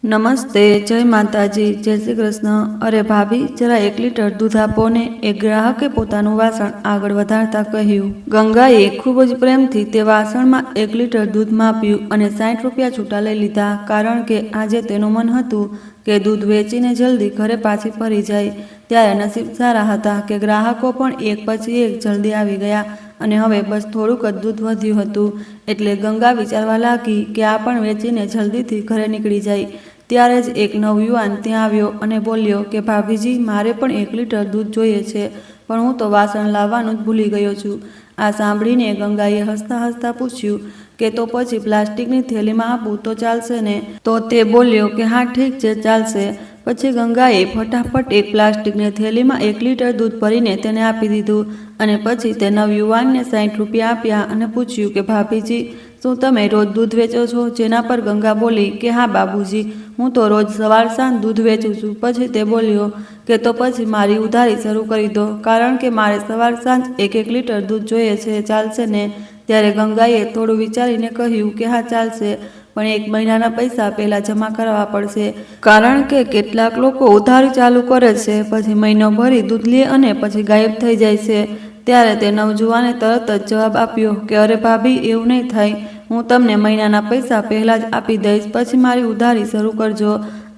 નમસ્તે, જય માતાજી, જય શ્રી કૃષ્ણ। અરે ભાભી, જરા 1 લીટર દૂધ આપો ને, એક ગ્રાહકે પોતાનું વાસણ આગળ વધારતા કહ્યું। ગંગાએ ખૂબ જ પ્રેમથી તે વાસણમાં 1 લીટર દૂધ માપ્યું અને 60 રૂપિયા છૂટા લઈ લીધા, કારણ કે આજે તેનું મન હતું કે દૂધ વેચીને જલ્દી ઘરે પાછી ફરી જાય। ત્યારે નસીબ સારા હતા કે ગ્રાહકો પણ એક પછી એક જલ્દી આવી ગયા અને હવે બસ થોડુંક જ દૂધ વધ્યું હતું। એટલે ગંગા વિચારવા લાગી કે આ પણ વેચીને જલ્દીથી ઘરે નીકળી જાય। ત્યારે જ એક નવયુવાન ત્યાં આવ્યો અને બોલ્યો કે ભાભીજી, મારે પણ 1 લીટર દૂધ જોઈએ છે, પણ હું તો વાસણ લાવવાનું જ ભૂલી ગયો છું। આ સાંભળીને ગંગાએ હસતા હસતા પૂછ્યું કે તો પછી પ્લાસ્ટિકની થેલીમાં આપું તો ચાલશે ને? તો તે બોલ્યો કે હા ઠીક છે, ચાલશે। પછી ગંગાએ ફટાફટ એક પ્લાસ્ટિકની થેલીમાં 1 લીટર દૂધ ભરીને તેને આપી દીધું અને પછી તે નવયુવાનને 60 રૂપિયા આપ્યા અને પૂછ્યું કે ભાભીજી, શું તમે રોજ દૂધ વેચો છો? જેના પર ગંગા બોલી કે હા બાબુજી, હું તો રોજ સવાર સાંજ દૂધ વેચું છું। પછી તે બોલ્યો કે તો પછી મારી ઉધારી શરૂ કરી દો, કારણ કે મારે સવાર સાંજ 1-1 લીટર દૂધ જોઈએ છે, ચાલશે ને? ત્યારે ગંગાએ થોડું વિચારીને કહ્યું કે હા ચાલશે, પણ 1 મહિનાના પૈસા પહેલા જમા કરવા પડશે, કારણ કે કેટલાક લોકો ઉધારી ચાલુ કરે છે, પછી મહિનો ભરી દૂધ લે અને પછી ગાયબ થઈ જાય છે। ત્યારે તે નવજુવાને તરત જ જવાબ આપ્યો કે અરે ભાભી, એવું નહીં થાય, હું તમને મહિનાના પૈસા પહેલા જ આપી દઈશ, પછી મારી ઉધારી શરૂ કરજો।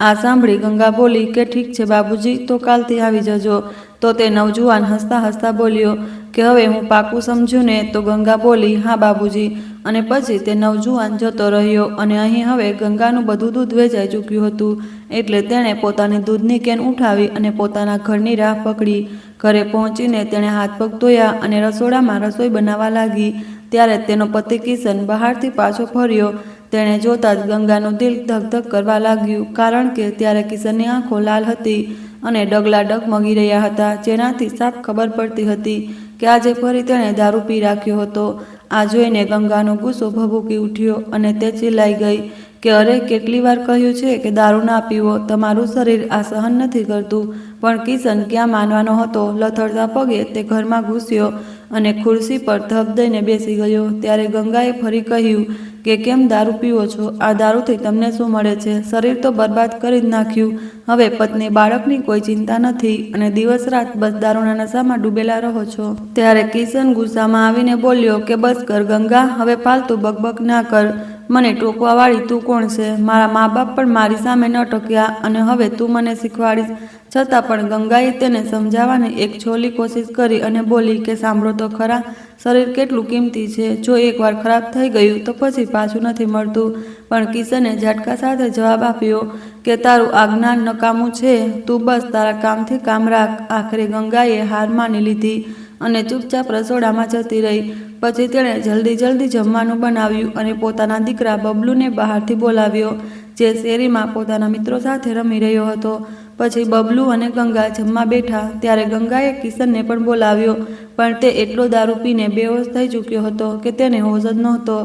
આ સાંભળી ગંગા બોલી કે ઠીક છે બાબુજી, તો કાલથી આવી જજો। તો તે નવજુવાન હસતા હસતા બોલ્યો કે હવે હું પાકું સમજ્યું ને? તો ગંગા બોલી હા બાબુજી, અને પછી તે નવજુવાન જતો રહ્યો અને અહીં હવે ગંગાનું બધું દૂધ વેચાઈ ચૂક્યું હતું, એટલે તેણે પોતાની દૂધની કેન ઉઠાવી અને પોતાના ઘરની રાહ પકડી। ઘરે પહોંચીને તેણે હાથ પગ ધોયા અને રસોડામાં રસોઈ બનાવવા લાગી। ત્યારે તેનો પતિ કિશન બહારથી પાછો ફર્યો। તેણે જોતા જ ગંગાનું દિલ ધક ધક કરવા લાગ્યું, કારણ કે ત્યારે કિશનની આંખો લાલ હતી અને ડગલા ડગમગી રહ્યા હતા, જેનાથી સાફ ખબર પડતી હતી કે આજે ફરી તેણે દારૂ પી રાખ્યો હતો। આ જોઈને ગંગાનો ગુસ્સો ભભૂકી ઉઠ્યો અને તે ચિલ્લાઈ ગઈ કે અરે, કેટલી વાર કહ્યું છે કે દારૂ ના પીવો, તમારું શરીર આ સહન નથી કરતું। પણ કિશન ક્યાં માનવાનો હતો। લથડતા પગે તે ઘરમાં ઘૂસ્યો અને ખુરશી પર ધબ દઈને બેસી ગયો। ત્યારે ગંગાએ ફરી કહ્યું કે કેમ દારૂ પીવો છો? આ દારૂથી તમને શું મળે છે? શરીર તો બરબાદ કરી જ નાખ્યું। હવે પત્ની બાળકની કોઈ ચિંતા નથી અને દિવસ રાત બસ દારૂના નશામાં ડૂબેલા રહો છો। ત્યારે કિશન ગુસ્સામાં આવીને બોલ્યો કે બસ કર ગંગા, હવે ફાલતુ બકબક ના કર। મને ટોકવા વાળી તું કોણ છે? મારા મા બાપ પણ મારી સામે ન ટક્યા અને હવે તું મને શીખવાડીશ? છતાં પણ ગંગાએ તેને સમજાવવાની એક છોલી કોશિશ કરી અને બોલી કે સાંભળો તો ખરા, શરીર કેટલું કિંમતી છે, જો એકવાર ખરાબ થઈ ગયું તો પછી પાછું નથી મળતું। પણ કિશને ઝાટકા સાથે જવાબ આપ્યો કે તારું આ જ્ઞાન નકામું છે, તું બસ તારા કામથી કામ રાખ। આખરે ગંગાએ હાર માની લીધી અને ચૂપચાપ રસોડામાં જતી રહી। પછી તેણે જલ્દી જમવાનું બનાવ્યું અને પોતાના દીકરા બબલુને બહારથી બોલાવ્યો, જે શેરીમાં પોતાના મિત્રો સાથે રમી રહ્યો હતો। પછી બબલુ અને ગંગા જમવા બેઠા ત્યારે ગંગાએ કિશનને પણ બોલાવ્યો, પણ તે એટલો દારૂ પીને બેહોશ થઈ ચૂક્યો હતો કે તેને હોશ જ નહોતો।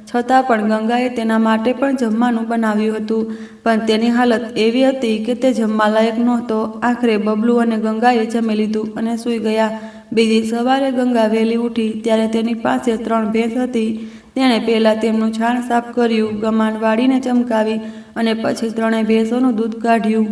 છતાં પણ ગંગાએ તેના માટે પણ જમવાનું બનાવ્યું હતું, પણ તેની હાલત એવી હતી કે તે જમવા લાયક નહોતો। આખરે બબલુ અને ગંગાએ જમી લીધું અને સૂઈ ગયા। બીજી સવારે ગંગા વહેલી ઉઠી ત્યારે તેની પાસે 3 ભેંસ હતી। તેણે પહેલાં તેમનું છાણ સાફ કર્યું, ગમાણ વાળીને ચમકાવી અને પછી 3 ભેંસોનું દૂધ કાઢ્યું।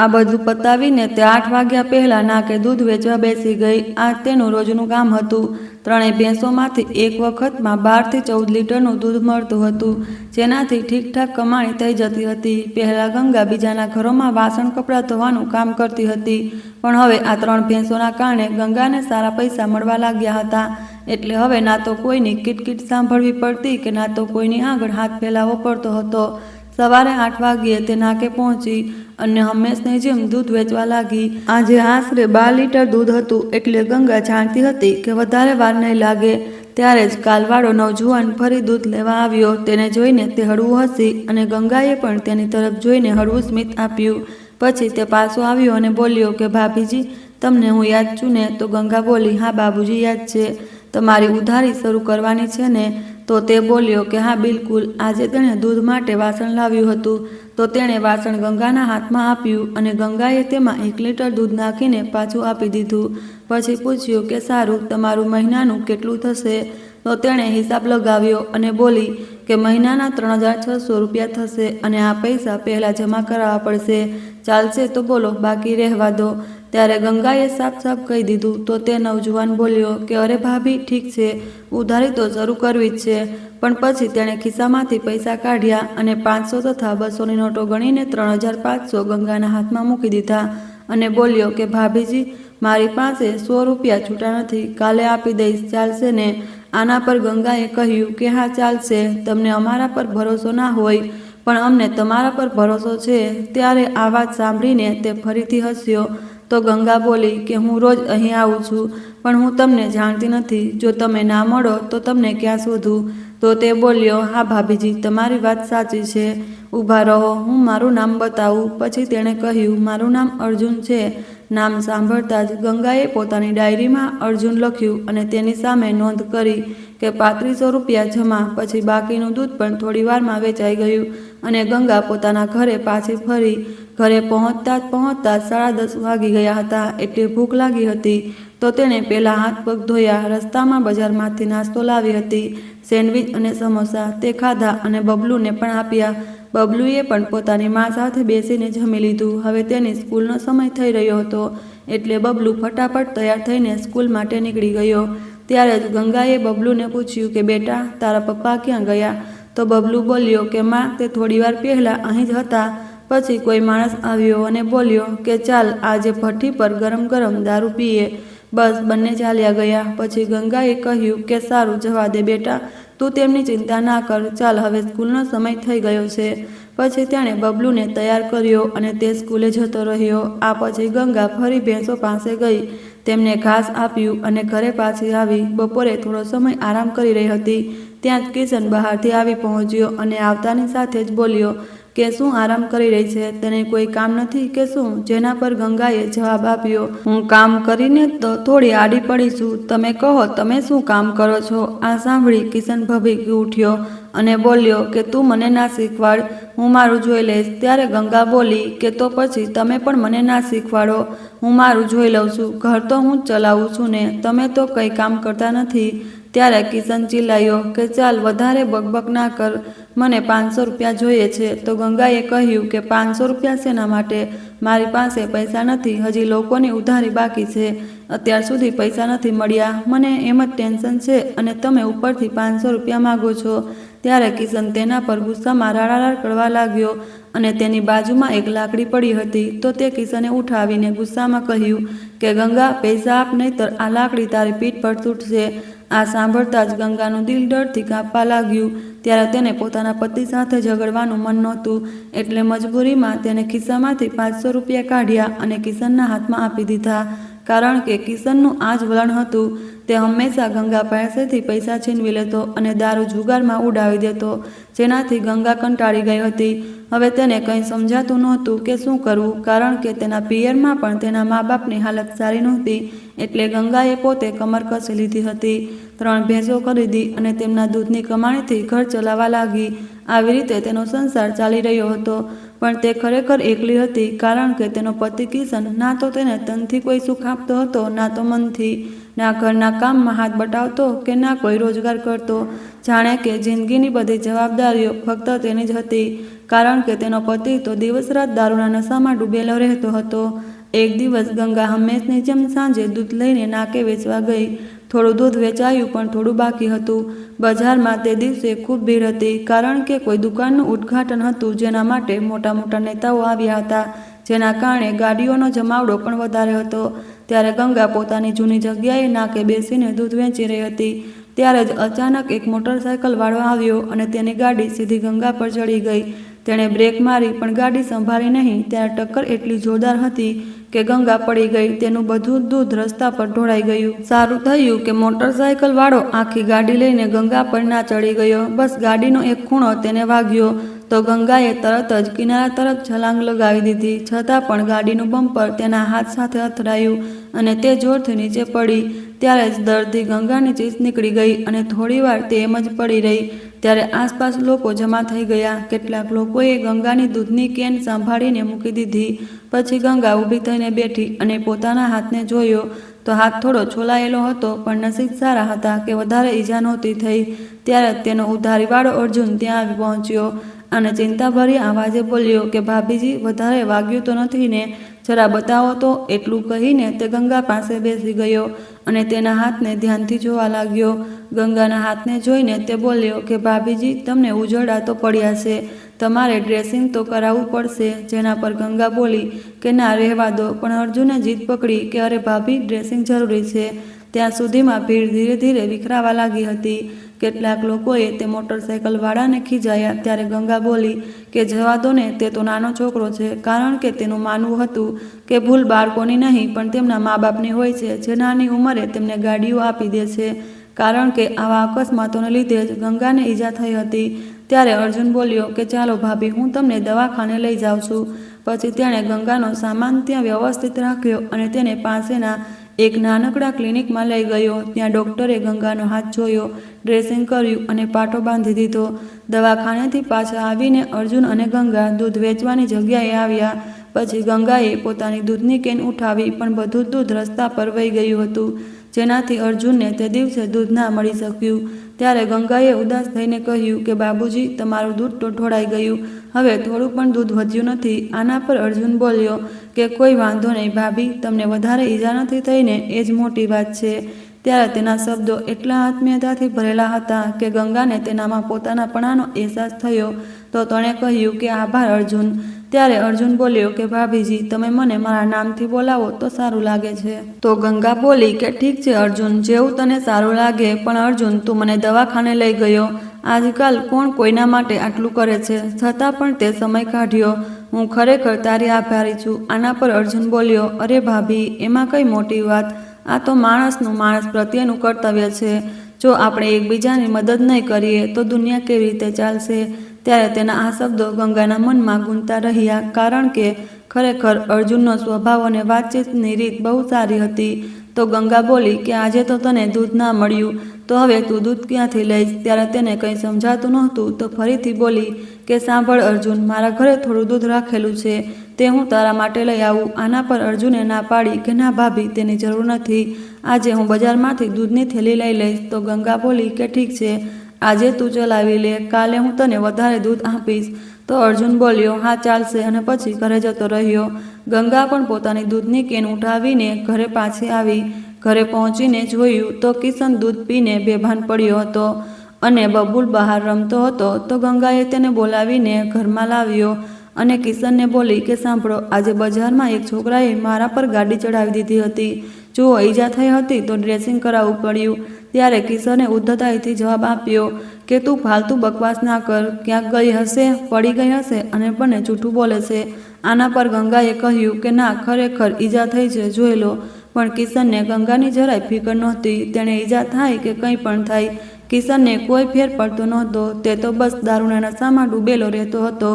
આ બધું પતાવીને તે 8 વાગ્યા પહેલાં નાકે દૂધ વેચવા બેસી ગઈ। આ તેનું રોજનું કામ હતું। 3 ભેંસોમાંથી એક વખતમાં 12 થી 14 લીટરનું દૂધ મળતું હતું, જેનાથી ઠીકઠાક કમાણી થઈ જતી હતી। પહેલાં ગંગા બીજાના ઘરોમાં વાસણ કપડાં ધોવાનું કામ કરતી હતી, પણ હવે આ 3 ભેંસોના કારણે ગંગાને સારા પૈસા મળવા લાગ્યા હતા। એટલે હવે ના તો કોઈની કિટકિટ સાંભળવી પડતી કે ના તો કોઈની આગળ હાથ ફેલાવવો પડતો હતો। સવારે 8 વાગ્યે તે નાકે પહોંચી અને હંમેશની જેમ દૂધ વેચવા લાગી। આજે આશરે 12 લીટર દૂધ હતું, એટલે ગંગા જાણતી હતી કે વધારે વાર નહીં લાગે। ત્યારે જ કાલવાળો નવજુવાન ફરી દૂધ લેવા આવ્યો। તેને જોઈને તે હળવું હસી અને ગંગાએ પણ તેની તરફ જોઈને હળવું સ્મિત આપ્યું। પછી તે પાછો આવ્યો અને બોલ્યો કે ભાભીજી, તમને હું યાદ છું ને? તો ગંગા બોલી હા બાબુજી, યાદ છે। તમારી ઉધારી શરૂ કરવાની છે ને? તો તે બોલ્યો કે હા બિલકુલ। આજે તેણે દૂધ માટે વાસણ લાવ્યું હતું, તો તેણે વાસણ ગંગાના હાથમાં આપ્યું અને ગંગાએ તેમાં 1 લીટર દૂધ નાખીને પાછું આપી દીધું। પછી પૂછ્યું કે સારું, તમારું મહિનાનું કેટલું થશે? તો તેણે હિસાબ લગાવ્યો અને બોલી કે મહિનાના 3600 રૂપિયા થશે અને આ પૈસા પહેલાં જમા કરાવવા પડશે. ચાલશે તો બોલો, બાકી રહેવા દો. ત્યારે ગંગાએ સાફ સાફ કહી દીધું. તો તે નવજુવાન બોલ્યો કે અરે ભાભી, ઠીક છે, ઉધારી તો શરૂ કરવી જ છે. પણ પછી તેણે ખિસ્સામાંથી પૈસા કાઢ્યા અને 500 તથા 200ની નોટો ગણીને 3500 ગંગાના હાથમાં મૂકી દીધા અને બોલ્યો કે ભાભીજી, મારી પાસે 100 રૂપિયા છૂટા નથી, કાલે આપી દઈશ, ચાલશે ને? આના પર ગંગાએ કહ્યું કે હા ચાલશે, તમને અમારા પર ભરોસો ના હોય પણ અમને તમારા પર ભરોસો છે. ત્યારે આ વાત સાંભળીને તે ફરીથી હસ્યો. તો ગંગા બોલી કે હું રોજ અહીં આવું છું પણ હું તમને જાણતી નથી, જો તમે ના મળો તો તમને ક્યાં શોધું? તો તે બોલ્યો, હા ભાભીજી, તમારી વાત સાચી છે, ઊભા રહો, હું મારું નામ બતાવું. પછી તેણે કહ્યું, મારું નામ અર્જુન છે. નામ સાંભળતા જ ગંગાએ પોતાની ડાયરીમાં અર્જુન લખ્યું અને તેની સામે નોંધ કરી કે 3500 રૂપિયા જમા. પછી બાકીનું દૂધ પણ થોડી વારમાં વેચાઈ ગયું અને ગંગા પોતાના ઘરે પાછી ફરી. ઘરે પહોંચતા જ 10:30 વાગી ગયા હતા. એટલી ભૂખ લાગી હતી તો તેણે પહેલાં હાથ પગ ધોયા. રસ્તામાં બજારમાંથી નાસ્તો લાવી હતી, સેન્ડવિચ અને સમોસા. તે ખાધા અને બબલુને પણ આપ્યા. બબલુએ પણ પોતાની મા સાથે બેસીને જમી લીધું. હવે તેની સ્કૂલનો સમય થઈ રહ્યો હતો એટલે બબલુ ફટાફટ તૈયાર થઈને સ્કૂલ માટે નીકળી ગયો. ત્યારે જ ગંગાએ બબલુને પૂછ્યું કે બેટા, તારા પપ્પા ક્યાં ગયા? તો બબલુ બોલ્યો કે માં, તે થોડીવાર પહેલાં અહીં જ હતા. પછી કોઈ માણસ આવ્યો અને બોલ્યો કે ચાલ આજે ભઠ્ઠી પર ગરમ ગરમ દારૂ પીએ. બસ બંને ચાલ્યા ગયા. પછી ગંગાએ કહ્યું કે સારું, જવા દે બેટા, તું તેમની ચિંતા ના કર, ચાલ હવે સ્કૂલનો સમય થઈ ગયો છે. પછી તેણે બબલુને તૈયાર કર્યો અને તે સ્કૂલે જતો રહ્યો. આ પછી ગંગા ફરી ભેંસો પાસે ગઈ, તેમને ઘાસ આપ્યું અને ઘરે પાછી આવી. બપોરે થોડો સમય આરામ કરી રહી હતી ત્યાં જ કિશન બહારથી આવી પહોંચ્યો અને આવતાની સાથે જ બોલ્યો કે શું આરામ કરી રહી છે, તને કોઈ કામ નથી કે શું? જેના પર ગંગાએ જવાબ આપ્યો, હું કામ કરીને તો થોડી આડી પડી છું, તમે કહો તમે શું કામ કરો છો? આ સાંભળી કિશન ભભીકી ઉઠ્યો અને બોલ્યો કે તું મને ના શીખવાડ, હું મારું જોઈ લઈશ. ત્યારે ગંગા બોલી કે તો પછી તમે પણ મને ના શીખવાડો, હું મારું જોઈ લઉં છું, ઘર તો હું જ ચલાવું છું ને, તમે તો કંઈ કામ કરતા નથી. ત્યારે કિશન ચિલ્લાયો કે ચાલ વધારે બકબક ના કર, મને 500 રૂપિયા જોઈએ છે. તો ગંગાએ કહ્યું કે 500 રૂપિયા શેના માટે? મારી પાસે પૈસા નથી, હજી લોકોની ઉધારી બાકી છે, અત્યાર સુધી પૈસા નથી મળ્યા, મને એમ જ ટેન્શન છે અને તમે ઉપરથી 500 રૂપિયા માગો છો. ત્યારે કિશન તેના પર ગુસ્સામાં રાડારાડ કરવા લાગ્યો અને તેની બાજુમાં એક લાકડી પડી હતી. તો તે કિશને ઉઠાવીને ગુસ્સામાં કહ્યું કે ગંગા, પૈસા આપ, નહીતર આ લાકડી તારી પીઠ પર તૂટશે. આ સાંભળતા જ ગંગાનું દિલ ડરથી કાંપવા લાગ્યું. ત્યારે તેને પોતાના પતિ સાથે ઝઘડવાનું મન નહોતું એટલે મજબૂરીમાં તેને ખિસ્સામાંથી 500 રૂપિયા કાઢ્યા અને કિશનના હાથમાં આપી દીધા. કારણ કે કિશનનું આ જ વલણ હતું, તે હંમેશા ગંગા પાસેથી પૈસા છીનવી લેતો અને દારૂ જુગારમાં ઉડાવી દેતો, જેનાથી ગંગા કંટાળી ગઈ હતી. હવે તેને કંઈ સમજાતું નહોતું કે શું કરવું, કારણ કે તેના પિયરમાં પણ તેના મા બાપની હાલત સારી નહોતી એટલે ગંગાએ પોતે કમર કસી લીધી હતી. 3 ભેંસો ખરીદી અને તેમના દૂધની કમાણીથી ઘર ચલાવવા લાગી. આવી રીતે તેનો સંસાર ચાલી રહ્યો હતો. પણ તે ખરેખર એકલી હતી, કારણ કે તેનો પતિ કિશન ના તો તેને તનથી કોઈ સુખ આપતો હતો, ના તો મનથી, ના ઘરના કામમાં હાથ બટાવતો કે ના કોઈ રોજગાર કરતો. જાણે કે જિંદગીની બધી જવાબદારીઓ ફક્ત તેની જ હતી, કારણ કે તેનો પતિ તો દિવસ રાત દારૂના નશામાં ડૂબેલો રહેતો હતો. એક દિવસ ગંગા હંમેશની જેમ સાંજે દૂધ લઈને નાકે વેચવા ગઈ. થોડું દૂધ વેચાયું પણ થોડું બાકી હતું. બજારમાં તે દિવસે ખૂબ ભીડ હતી, કારણ કે કોઈ દુકાનનું ઉદ્ઘાટન હતું જેના માટે મોટા મોટા નેતાઓ આવ્યા હતા, જેના કારણે ગાડીઓનો જમાવડો પણ વધારે હતો. ત્યારે ગંગા પોતાની જૂની જગ્યાએ નાકે બેસીને દૂધ વેચી રહી હતી. ત્યારે જ અચાનક એક મોટરસાયકલ વાળો આવ્યો અને તેની ગાડી સીધી ગંગા પર ચડી ગઈ. તેણે બ્રેક મારી પણ ગાડી સંભાળી નહીં. ત્યારે ટક્કર એટલી જોરદાર હતી કે ગંગા પડી ગઈ. તેનું બધું દૂધ રસ્તા પર ઢોળાઈ ગયું. સારું થયું કે મોટરસાયકલ વાળો આખી ગાડી લઈને ગંગા પર ના ચડી ગયો. બસ ગાડીનો એક ખૂણો તેને વાગ્યો તો ગંગાએ તરત જ કિનારા તરફ છલાંગ લગાવી દીધી. છતાં પણ ગાડીનું બમ્પર તેના હાથ સાથે અથડાયું અને તે જોરથી નીચે પડી. ત્યારે જ દર્દથી ગંગાની ચીસ નીકળી ગઈ અને થોડીવાર તે એમ જ પડી રહી. ત્યારે આસપાસ લોકો જમા થઈ ગયા. કેટલાક લોકોએ ગંગાની દૂધની કેન સંભાળીને મૂકી દીધી. પછી ગંગા ઊભી થઈને બેઠી અને પોતાના હાથને જોયો તો હાથ થોડો છોલાયેલો હતો, પણ નસીબ સારા હતા કે વધારે ઈજા નહોતી થઈ. ત્યારે તેનો ઉધારીવાળો અર્જુન ત્યાં આવી પહોંચ્યો અને ચિંતાભરી આવાજે બોલ્યો કે ભાભીજી, વધારે વાગ્યું તો નથી ને? જરા બતાવો તો. એટલું કહીને તે ગંગા પાસે બેસી ગયો અને તેના હાથને ધ્યાનથી જોવા લાગ્યો. ગંગાના હાથને જોઈને તે બોલ્યો કે ભાભીજી, તમને ઉજરડા તો પડ્યા છે, તમારે ડ્રેસિંગ તો કરાવવું પડશે. જેના પર ગંગા બોલી કે ના, રહેવા દો. પણ અર્જુને જીદ પકડી કે અરે ભાભી, ડ્રેસિંગ જરૂરી છે. ત્યાં સુધીમાં ભીડ ધીરે ધીરે વિખરાવા લાગી હતી. કેટલાક લોકોએ તે મોટરસાઇકલવાળાને ખીજાયા. ત્યારે ગંગા બોલી કે જવા દો ને, તે તો નાનો છોકરો છે. કારણ કે તેનું માનવું હતું કે ભૂલ બાળકોની નહીં પણ તેમના મા બાપની હોય છે, જે નાની ઉંમરે તેમને ગાડીઓ આપી દે છે. કારણ કે આવા અકસ્માતોને લીધે જ ગંગાને ઈજા થઈ હતી. ત્યારે અર્જુન બોલ્યો કે ચાલો ભાભી, હું તમને દવાખાને લઈ જાઉં છું. પછી તેણે ગંગાનો સામાન ત્યાં વ્યવસ્થિત રાખ્યો અને તેને પાસેના એક નાનકડા ક્લિનિકમાં લઈ ગયો. ત્યાં ડૉક્ટરે ગંગાનો હાથ જોયો, ડ્રેસિંગ કર્યું અને પાટો બાંધી દીધો. દવાખાનેથી પાછા આવીને અર્જુન અને ગંગા દૂધ વેચવાની જગ્યાએ આવ્યા. પછી ગંગાએ પોતાની દૂધની કેન ઉઠાવી, પણ બધું જ દૂધ રસ્તા પર વહી ગયું હતું, જેનાથી અર્જુનને તે દિવસે દૂધ ના મળી શક્યું. ત્યારે ગંગાએ ઉદાસ થઈને કહ્યું કે બાબુજી, તમારું દૂધ તો ઢોળાઈ ગયું, હવે થોડું પણ દૂધ વધ્યું નથી. આના પર અર્જુન બોલ્યો કે કોઈ વાંધો નહીં ભાભી, તમને વધારે ઈજા નથી થઈ ને, એ જ મોટી વાત છે. ત્યારે તેના શબ્દો એટલા આત્મીયતાથી ભરેલા હતા કે ગંગાને તેનામાં પોતાનાપણાનો અહેસાસ થયો. તો તેણે કહ્યું કે આભાર અર્જુન. ત્યારે અર્જુન બોલ્યો કે ભાભીજી, તમે મને મારા નામથી બોલાવો તો સારું લાગે છે. તો ગંગા બોલી કે ઠીક છે અર્જુન, જેવું તને સારું લાગે. પણ અર્જુન, તું મને દવાખાને લઈ ગયો. આજકાલ કોણ કોઈના માટે આટલું કરે છે, છતાં પણ તે સમય કાઢ્યો. હું ખરેખર તારી આભારી છું. આના પર અર્જુન બોલ્યો, અરે ભાભી, એમાં કઈ મોટી વાત. આ તો માણસનું માણસ પ્રત્યેનું કર્તવ્ય છે. જો આપણે એકબીજાની મદદ નહીં કરીએ તો દુનિયા કેવી રીતે ચાલશે? ત્યારે તેના આ શબ્દો ગંગાના મનમાં ગૂંજતા રહ્યા. કારણ કે ખરેખર અર્જુનનો સ્વભાવ અને વાતચીતની રીત બહુ સારી હતી. તો ગંગા બોલી કે આજે તો તને દૂધ ના મળ્યું, તો હવે તું દૂધ ક્યાંથી લઈશ? ત્યારે તેને કંઈ સમજાતું નહોતું. તો ફરીથી બોલી કે સાંભળ અર્જુન, મારા ઘરે થોડું દૂધ રાખેલું છે, તે હું તારા માટે લઈ આવું. આના પર અર્જુને ના પાડી કે ના ભાભી, તેની જરૂર નથી. આજે હું બજારમાંથી દૂધની થેલી લઈ લઈશ. તો ગંગા બોલી કે ઠીક છે, આજે તું ચલાવી લે, કાલે હું તને વધારે દૂધ આપીશ. તો અર્જુન બોલ્યો હા ચાલશે, અને પછી ઘરે જતો રહ્યો. ગંગા પણ પોતાની દૂધની કેન ઉઠાવીને ઘરે પાછી આવી. ઘરે પહોંચીને જોયું તો કિશન દૂધ પીને બેભાન પડ્યો હતો અને બબુલ બહાર રમતો હતો. તો ગંગાએ તેને બોલાવીને ઘરમાં લાવ્યો અને કિશનને બોલી કે સાંભળો, આજે બજારમાં એક છોકરાએ મારા પર ગાડી ચડાવી દીધી હતી. જો ઈજા થઈ હતી તો ડ્રેસિંગ કરાવવું પડ્યું. ત્યારે કિશને ઉદ્ધતાઈથી જવાબ આપ્યો કે તું ફાલતુ બકવાસ ના કર, ક્યાંક ગઈ હશે, પડી ગઈ હશે અને બંને જૂઠું બોલે છે. આના પર ગંગાએ કહ્યું કે ના, ખરેખર ઈજા થઈ છે, જોઈ લો. પણ કિશનને ગંગાની જરાય ફિકર નહોતી. તેણે ઈજા થાય કે કંઈ પણ થાય, કિશનને કોઈ ફેર પડતો નહોતો. તે તો બસ દારૂના નશામાં ડૂબેલો રહેતો હતો.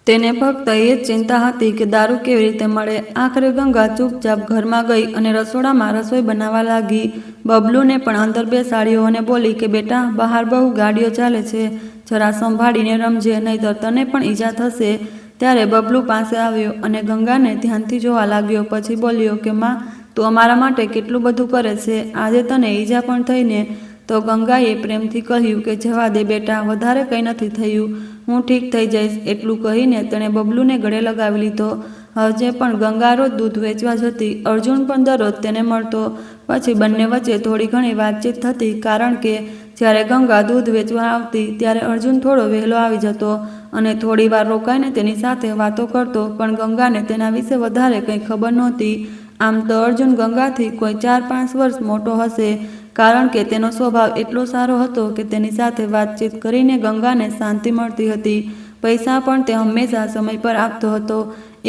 તેને ફક્ત એ જ ચિંતા હતી કે દારૂ કેવી રીતે મળે. આખરે ગંગા ચૂપચાપ ઘરમાં ગઈ અને રસોડામાં રસોઈ બનાવવા લાગી. બબલુને પણ અંદર બેસાડ્યો અને બોલી કે બેટા, બહાર બહુ ગાડીઓ ચાલે છે, જરા સંભાળીને રમજે, નહીંતર તને પણ ઈજા થશે. ત્યારે બબલુ પાસે આવ્યો અને ગંગાને ધ્યાનથી જોવા લાગ્યો. પછી બોલ્યો કે માં, તું અમારા માટે કેટલું બધું કરે છે, આજે તને ઈજા પણ થઈને. તો ગંગાએ પ્રેમથી કહ્યું કે જવા દે બેટા, વધારે કંઈ નથી થયું, હું ઠીક થઈ જઈશ. એટલું કહીને તેણે બબલુને ગળે લગાવી લીધો. હજે પણ ગંગા રોજ દૂધ વેચવા જતી, અર્જુન પણ દરરોજ તેને મળતો. પછી બંને વચ્ચે થોડી ઘણી વાતચીત થતી, કારણ કે જ્યારે ગંગા દૂધ વેચવા આવતી ત્યારે અર્જુન થોડો વહેલો આવી જતો અને થોડી વાર રોકાઈને તેની સાથે વાતો કરતો. પણ ગંગાને તેના વિશે વધારે કંઈ ખબર નહોતી. આમ તો અર્જુન ગંગાથી કોઈ 4-5 વર્ષ મોટો હશે, કારણ કે તેનો સ્વભાવ એટલો સારો હતો કે તેની સાથે વાતચીત કરીને ગંગાને શાંતિ મળતી હતી. પૈસા પણ તે હંમેશા સમય પર આપતો હતો.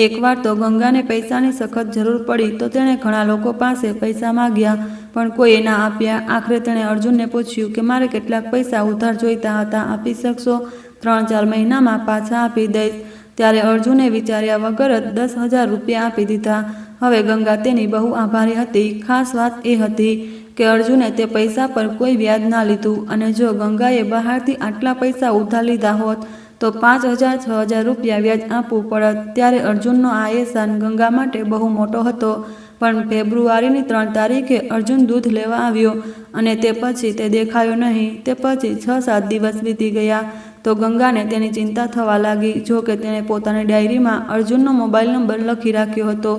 એકવાર તો ગંગાને પૈસાની સખત જરૂર પડી તો તેણે ઘણા લોકો પાસે પૈસા માગ્યા, પણ કોઈએ ના આપ્યા. આખરે તેણે અર્જુનને પૂછ્યું કે મારે કેટલાક પૈસા ઉધાર જોઈતા હતા, આપી શકશો? 3-4 મહિનામાં પાછા આપી દઈશ. ત્યારે અર્જુને વિચાર્યા વગર જ 10,000 રૂપિયા આપી દીધા. હવે ગંગા તેની બહુ આભારી હતી. ખાસ વાત એ હતી કે અર્જુને તે પૈસા પર કોઈ વ્યાજ ના લીધું, અને જો ગંગાએ બહારથી આટલા પૈસા ઉધાર લીધા હોત તો 5,000-6,000 રૂપિયા વ્યાજ આપવું પડત. ત્યારે અર્જુનનો આ એહસાન ગંગા માટે બહુ મોટો હતો. પણ ફેબ્રુઆરીની 3 તારીખે અર્જુન દૂધ લેવા આવ્યો અને તે પછી તે દેખાયો નહીં. તે પછી 6-7 દિવસ વીતી ગયા તો ગંગાને તેની ચિંતા થવા લાગી. જો કે તેણે પોતાની ડાયરીમાં અર્જુનનો મોબાઈલ નંબર લખી રાખ્યો હતો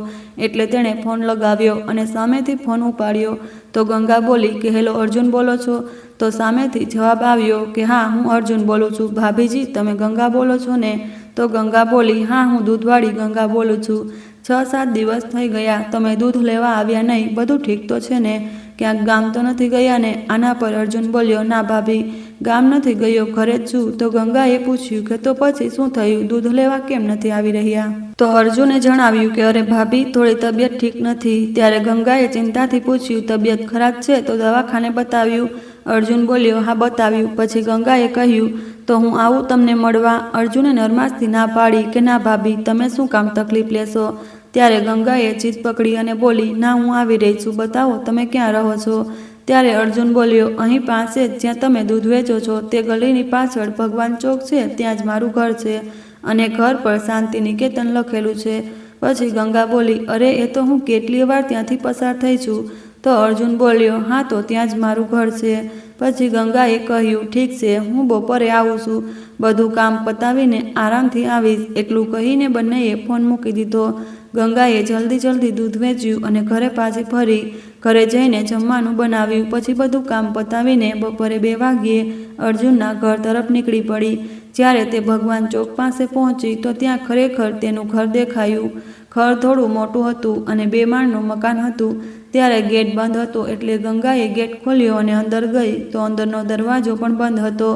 એટલે તેણે ફોન લગાવ્યો અને સામેથી ફોન ઉપાડ્યો તો ગંગા બોલી કે હેલો અર્જુન બોલો છો? તો સામેથી જવાબ આવ્યો કે હા હું અર્જુન બોલું છું. ભાભીજી તમે ગંગા બોલો છો ને? તો ગંગા બોલી હા હું દૂધવાળી ગંગા બોલું છું. 6-7 દિવસ થઈ ગયા તમે દૂધ લેવા આવ્યા નહીં, બધું ઠીક તો છે ને? ક્યાંક ગામ તો નથી ગયા ને? આના પર અર્જુન બોલ્યો ના ભાભી ગામ નથી ગયો, ઘરે જ છું. તો ગંગાએ પૂછ્યું કે તો પછી શું થયું, દૂધ લેવા કેમ નથી આવી રહ્યા? તો અર્જુને જણાવ્યું કે અરે ભાભી થોડી તબિયત ઠીક નથી. ત્યારે ગંગાએ ચિંતાથી પૂછ્યું તબિયત ખરાબ છે તો દવાખાને બતાવ્યું? અર્જુન બોલ્યો હા બતાવ્યું. પછી ગંગાએ કહ્યું તો હું આવું તમને મળવા? અર્જુને નરમાશથી ના પાડી કે ના ભાભી તમે શું કામ તકલીફ લેશો? ત્યારે ગંગાએ જીદ પકડી અને બોલી ના હું આવી રહી છું, બતાવો તમે ક્યાં રહો છો? ત્યારે અર્જુન બોલ્યો અહીં પાસે જ જ્યાં તમે દૂધ વેચો છો તે ગલીની પાછળ ભગવાન ચોક છે ત્યાં જ મારું ઘર છે અને ઘર પર શાંતિ નિકેતન લખેલું છે. પછી ગંગા બોલી અરે એ તો હું કેટલી વાર ત્યાંથી પસાર થઈ છું. તો અર્જુન બોલ્યો હા તો ત્યાં જ મારું ઘર છે. પછી ગંગાએ કહ્યું ઠીક છે હું બપોરે આવું છું, બધું કામ પતાવીને આરામથી આવીશ. એટલું કહીને બંનેએ ફોન મૂકી દીધો. ગંગાએ જલ્દી દૂધ વેચ્યું અને ઘરે પાછી ફરી. ઘરે જઈને જમવાનું બનાવ્યું. પછી બધું કામ પતાવીને બપોરે 2 વાગ્યે અર્જુનના ઘર તરફ નીકળી પડી. જ્યારે તે ભગવાન ચોક પાસે પહોંચી તો ત્યાં ખરેખર તેનું ઘર દેખાયું. ઘર થોડું મોટું હતું અને 2 માળનું મકાન હતું. ત્યારે ગેટ બંધ હતો એટલે ગંગાએ ગેટ ખોલ્યો અને અંદર ગઈ તો અંદરનો દરવાજો પણ બંધ હતો.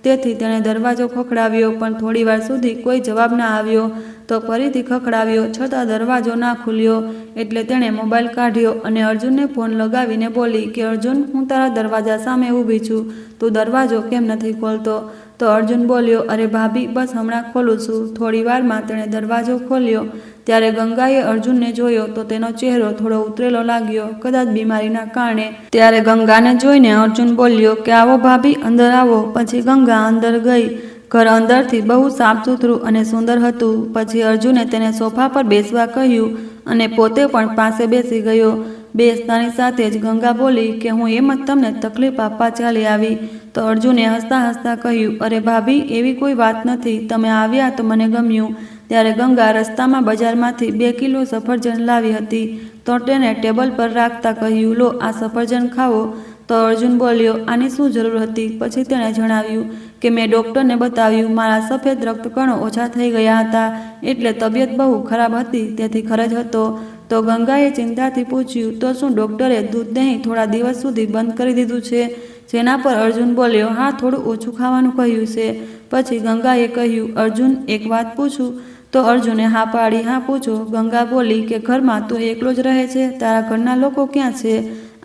તેથી તેણે દરવાજો ખખડાવ્યો પણ થોડીવાર સુધી કોઈ જવાબ ના આવ્યો. તો ફરીથી ખખડાવ્યો છતાં દરવાજો ના ખુલ્યો. એટલે તેણે મોબાઈલ કાઢ્યો અને અર્જુનને ફોન લગાવીને બોલી કે અર્જુન હું તારા દરવાજા સામે ઊભી છું, તું દરવાજો કેમ નથી ખોલતો? તો અર્જુન બોલ્યો અરે ભાભી બસ હમણાં ખોલું છું. થોડીવારમાં તેણે દરવાજો ખોલ્યો. ત્યારે ગંગાએ અર્જુનને જોયો તો તેનો ચહેરો થોડો ઉતરેલો લાગ્યો, કદાચ બીમારીના કારણે. ત્યારે ગંગાને જોઈને અર્જુન બોલ્યો કે આવો ભાભી અંદર આવો. પછી ગંગા અંદર ગઈ. ઘર અંદરથી બહુ સાફ સુથરું અને સુંદર હતું. પછી અર્જુને તેને સોફા પર બેસવા કહ્યું અને પોતે પણ પાસે બેસી ગયો. બેસતાની સાથે જ ગંગા બોલી કે હું એમ જ તમને તકલીફ આપવા ચાલી આવી. તો અર્જુને હસતા કહ્યું અરે ભાભી એવી કોઈ વાત નથી, તમે આવ્યા તો મને ગમ્યું. ત્યારે ગંગા રસ્તામાં બજારમાંથી 2 કિલો સફરજન લાવી હતી તો તેને ટેબલ પર રાખતા કહ્યું લો આ સફરજન ખાવો. તો અર્જુન બોલ્યો આની શું જરૂર હતી? પછી તેણે જણાવ્યું કે મેં ડૉક્ટરને બતાવ્યું, મારા સફેદ રક્તકણો ઓછા થઈ ગયા હતા એટલે તબિયત બહુ ખરાબ હતી તેથી ખર્ચ હતો. તો ગંગાએ ચિંતાથી પૂછ્યું તો શું ડૉક્ટરે દૂધ દહીં થોડા દિવસ સુધી બંધ કરી દીધું છે? જેના પર અર્જુન બોલ્યો હા થોડું ઓછું ખાવાનું કહ્યું છે. પછી ગંગાએ કહ્યું અર્જુન એક વાત પૂછું? તો અર્જુને હા પાડી હા પૂછો. ગંગા બોલી કે ઘરમાં તું એકલો જ રહે છે, તારા ઘરના લોકો ક્યાં છે?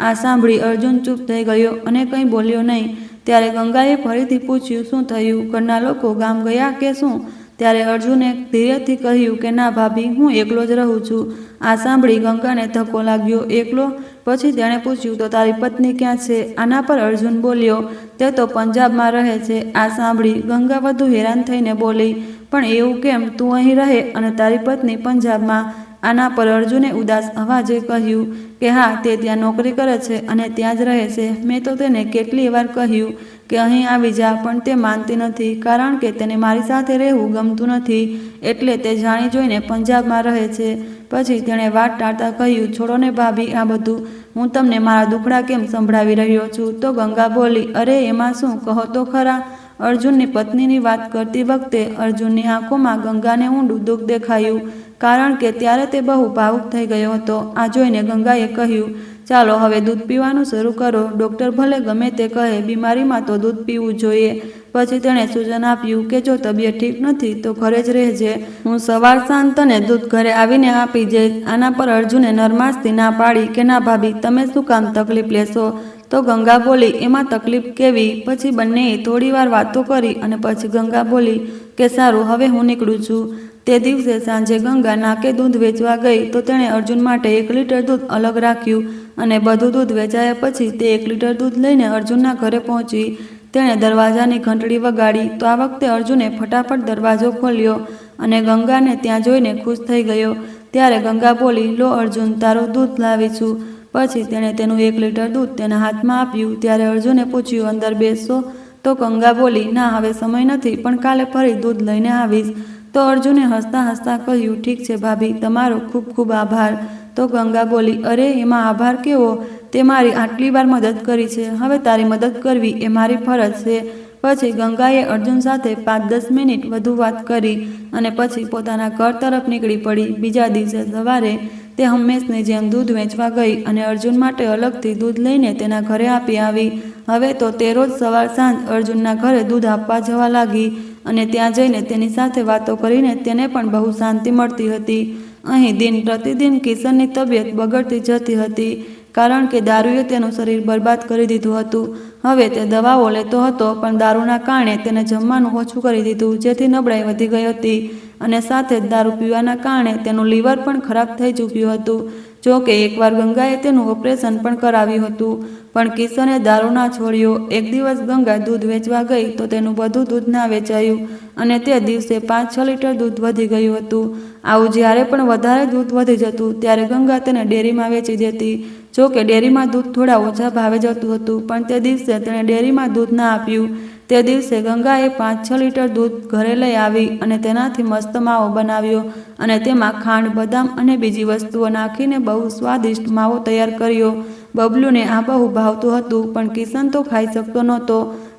આ સાંભળી અર્જુન ચૂપ થઈ ગયો અને કંઈ બોલ્યો નહીં. ત્યારે ગંગાએ ફરીથી પૂછ્યું શું થયું, ઘરના લોકો ગામ ગયા કે શું? ત્યારે અર્જુને ધીરેથી કહ્યું કે ના ભાભી હું એકલો જ રહું છું. આ સાંભળી ગંગાને ધક્કો લાગ્યો, એકલો? પછી તેણે પૂછ્યું તો તારી પત્ની ક્યાં છે? આના પર અર્જુન બોલ્યો તે તો પંજાબમાં રહે છે. આ સાંભળી ગંગા વધુ હેરાન થઈને બોલી પણ એવું કેમ, તું અહીં રહે અને તારી પત્ની પંજાબમાં? આના પર અર્જુને ઉદાસ અવાજે કહ્યું કે હા તે ત્યાં નોકરી કરે છે અને ત્યાં જ રહે છે. મેં તો તેને કેટલી વાર કહ્યું કે અહીં આવી જા પણ તે માનતી નથી કારણ કે તેને મારી સાથે રહેવું ગમતું નથી એટલે તે જાણી જોઈને પંજાબમાં રહે છે. પછી તેણે વાત ટાળતા કહ્યું છોડો ને ભાભી આ બધું, હું તમને મારા દુખડા કેમ સંભળાવી રહ્યો છું. તો ગંગા બોલી અરે એમાં શું, કહો તો ખરા. અર્જુનની પત્નીની વાત કરતી વખતે અર્જુનની આંખોમાં ગંગાને ઊંડું દુઃખ દેખાયું કારણ કે ત્યારે તે બહુ ભાવુક થઈ ગયો હતો. આ જોઈને ગંગાએ કહ્યું ચાલો હવે દૂધ પીવાનું શરૂ કરો, ડૉક્ટર ભલે ગમે તે કહે બીમારીમાં તો દૂધ પીવું જોઈએ. પછી તેણે સૂચન આપ્યું કે જો તબિયત ઠીક નથી તો ઘરે જ રહેજે, હું સવાર સાંજ તને દૂધ ઘરે આવીને આપી જઈશ. આના પર અર્જુને નરમાશથી ના પાડી કે ના ભાભી તમે શું કામ તકલીફ લેશો? તો ગંગા બોલી એમાં તકલીફ કેવી? પછી બંનેએ થોડીવાર વાતો કરી અને પછી ગંગા બોલી કે સારું હવે હું નીકળું છું. તે દિવસે સાંજે ગંગા નાકે દૂધ વેચવા ગઈ તો તેણે અર્જુન માટે 1 લીટર દૂધ અલગ રાખ્યું અને બધું દૂધ વેચાયા પછી તે 1 લીટર દૂધ લઈને અર્જુનના ઘરે પહોંચી. તેણે દરવાજાની ઘંટડી વગાડી તો આ વખતે અર્જુને ફટાફટ દરવાજો ખોલ્યો અને ગંગાને ત્યાં જોઈને ખુશ થઈ ગયો. ત્યારે ગંગા બોલી, લો અર્જુન, તારું દૂધ લાવી છું. પછી તેણે તેનું 1 લીટર દૂધ તેના હાથમાં આપ્યું. ત્યારે અર્જુને પૂછ્યું, અંદર બેસશો? તો ગંગા બોલી, ના, હવે સમય નથી, પણ કાલે ફરી દૂધ લઈને આવીશ. તો અર્જુને હસતા હસતા કહ્યું, ઠીક છે ભાભી, તમારો ખૂબ ખૂબ આભાર. તો ગંગા બોલી, અરે એમાં આભાર કેવો? તે મારી આટલી વાર મદદ કરી છે, હવે તારી મદદ કરવી એ મારી ફરજ છે. પછી ગંગાએ અર્જુન સાથે 5-10 મિનિટ વધુ વાત કરી અને પછી પોતાના ઘર તરફ નીકળી પડી. બીજા દિવસે સવારે તે હંમેશની જેમ દૂધ વેચવા ગઈ અને અર્જુન માટે અલગથી દૂધ લઈને તેના ઘરે આપી આવી. હવે તો તે રોજ સવાર સાંજ અર્જુનના ઘરે દૂધ આપવા જવા લાગી અને ત્યાં જઈને તેની સાથે વાતો કરીને તેને પણ બહુ શાંતિ મળતી હતી. અહીં દિન પ્રતિદિન કિશનની તબિયત બગડતી જતી હતી, કારણ કે દારૂએ તેનું શરીર બરબાદ કરી દીધું હતું. હવે તે દવાઓ લેતો હતો, પણ દારૂના કારણે તેને જમવાનું ઓછું કરી દીધું, જેથી નબળાઈ વધી ગઈ હતી અને સાથે જ દારૂ પીવાના કારણે તેનું લીવર પણ ખરાબ થઈ ચૂક્યું હતું. જો કે એકવાર ગંગાએ તેનું ઓપરેશન પણ કરાવ્યું હતું, પણ કિશને દારૂ ના છોડ્યો. એક દિવસ ગંગા દૂધ વેચવા ગઈ તો તેનું બધું દૂધ ના વેચાયું અને તે દિવસે 5-6 લીટર દૂધ વધી ગયું હતું. આવું જ્યારે પણ વધારે દૂધ વધી જતું ત્યારે ગંગા તેને ડેરીમાં વેચી દેતી. જો કે ડેરીમાં દૂધ થોડા ઓછા ભાવે જતું હતું, પણ તે દિવસે તેણે ડેરીમાં દૂધ ના આપ્યું. તે દિવસે ગંગાએ 5-6 લીટર દૂધ ઘરે લઈ આવી અને તેનાથી મસ્ત માવો બનાવ્યો અને તેમાં ખાંડ, બદામ અને બીજી વસ્તુઓ નાખીને બહુ સ્વાદિષ્ટ માવો તૈયાર કર્યો. બબલુને આ બહુ ભાવતું હતું, પણ કિશન તો ખાઈ શકતો નહોતો,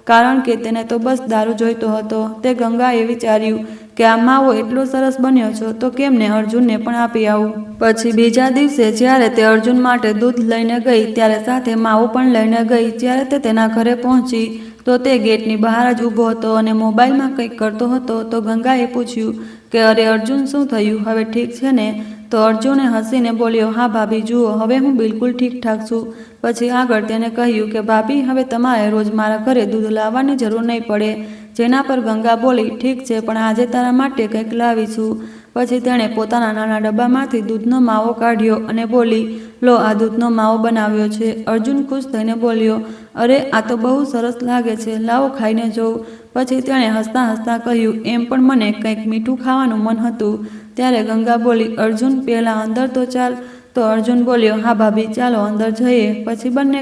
કારણ કે તેને તો બસ દારૂ જોઈતો હતો. તે ગંગાએ વિચાર્યું કે આ માવો એટલો સરસ બન્યો છે તો કેમને અર્જુનને પણ આપી આવું. પછી બીજા દિવસે જ્યારે તે અર્જુન માટે દૂધ લઈને ગઈ ત્યારે સાથે માવો પણ લઈને ગઈ. જ્યારે તે તેના ઘરે પહોંચી તો તે ગેટની બહાર જ ઊભો હતો અને મોબાઈલમાં કંઈક કરતો હતો. તો ગંગાએ પૂછ્યું કે અરે અર્જુન, શું થયું? હવે ઠીક છે ને? તો અર્જુને હસીને બોલ્યો, હા ભાભી, જુઓ, હવે હું બિલકુલ ઠીકઠાક છું. પછી આગળ તેને કહ્યું કે ભાભી, હવે તમારે રોજ મારા ઘરે દૂધ લાવવાની જરૂર નહીં પડે. જેના પર ગંગા બોલી, ઠીક છે, પણ આજે તારા માટે કંઈક લાવી છું. પછી તેણે પોતાના નાના ડબ્બામાંથી દૂધનો માવો કાઢ્યો અને બોલી, લો, આ દૂધનો માવો બનાવ્યો છે. અર્જુન ખુશ થઈને બોલ્યો, અરે આ તો બહુ સરસ લાગે છે, લાવો ખાઈને જોઉં. પછી તેણે હસતા હસતા કહ્યું, એમ પણ મને કંઈક મીઠું ખાવાનું મન હતું. ત્યારે ગંગા બોલી, અર્જુન, પહેલાં અંદર તો ચાલ. તો અર્જુન બોલ્યો, હા ભાભી, ચાલો અંદર જઈએ. પછી બંને